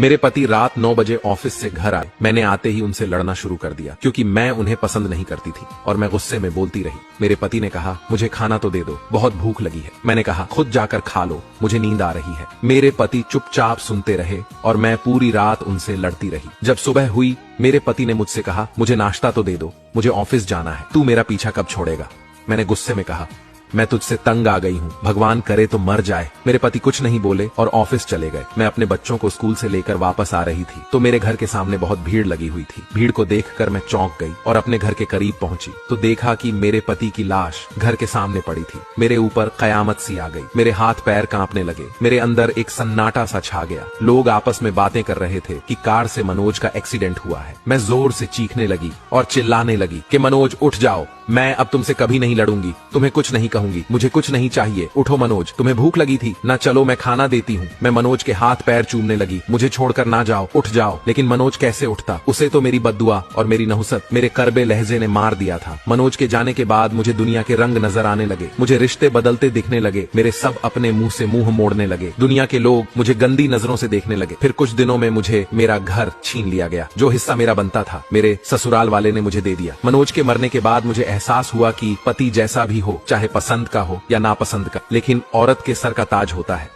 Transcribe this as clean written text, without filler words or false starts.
मेरे पति रात 9 बजे ऑफिस से घर आए। मैंने आते ही उनसे लड़ना शुरू कर दिया क्योंकि मैं उन्हें पसंद नहीं करती थी और मैं गुस्से में बोलती रही। मेरे पति ने कहा, मुझे खाना तो दे दो, बहुत भूख लगी है। मैंने कहा, खुद जाकर खा लो, मुझे नींद आ रही है। मेरे पति चुपचाप सुनते रहे और मैं पूरी रात उनसे लड़ती रही। जब सुबह हुई, मेरे पति ने मुझसे कहा, मुझे नाश्ता तो दे दो, मुझे ऑफिस जाना है, तू मेरा पीछा कब छोड़ेगा। मैंने गुस्से में कहा, मैं तुझसे तंग आ गई हूँ, भगवान करे तो मर जाए। मेरे पति कुछ नहीं बोले और ऑफिस चले गए। मैं अपने बच्चों को स्कूल से लेकर वापस आ रही थी तो मेरे घर के सामने बहुत भीड़ लगी हुई थी। भीड़ को देखकर मैं चौंक गई और अपने घर के करीब पहुंची तो देखा कि मेरे पति की लाश घर के सामने पड़ी थी। मेरे ऊपर कयामत सी आ गई। मेरे हाथ पैर कांपने लगे। मेरे अंदर एक सन्नाटा सा छा गया। लोग आपस में बातें कर रहे थे कि कार से मनोज का एक्सीडेंट हुआ है। मैं जोर से चीखने लगी और चिल्लाने लगी कि मनोज उठ जाओ, मैं अब तुमसे कभी नहीं लड़ूंगी, तुम्हें कुछ नहीं कहूंगी, मुझे कुछ नहीं चाहिए, उठो मनोज, तुम्हें भूख लगी थी ना, चलो मैं खाना देती हूँ। मैं मनोज के हाथ पैर चूमने लगी, मुझे छोड़कर ना जाओ, उठ जाओ। लेकिन मनोज कैसे उठता, उसे तो मेरी बद्दुआ और मेरी नहुसत, मेरे करबे लहजे ने मार दिया था। मनोज के जाने के बाद मुझे दुनिया के रंग नजर आने लगे, मुझे रिश्ते बदलते दिखने लगे, मेरे सब अपने मुंह से मुंह मोड़ने लगे, दुनिया के लोग मुझे गंदी नजरों से देखने लगे। फिर कुछ दिनों में मुझे मेरा घर छीन लिया गया, जो हिस्सा मेरा बनता था मेरे ससुराल वाले ने मुझे दे दिया। मनोज के मरने के बाद मुझे एहसास हुआ कि पति जैसा भी हो, चाहे पसंद का हो या नापसंद का, लेकिन औरत के सर का ताज होता है।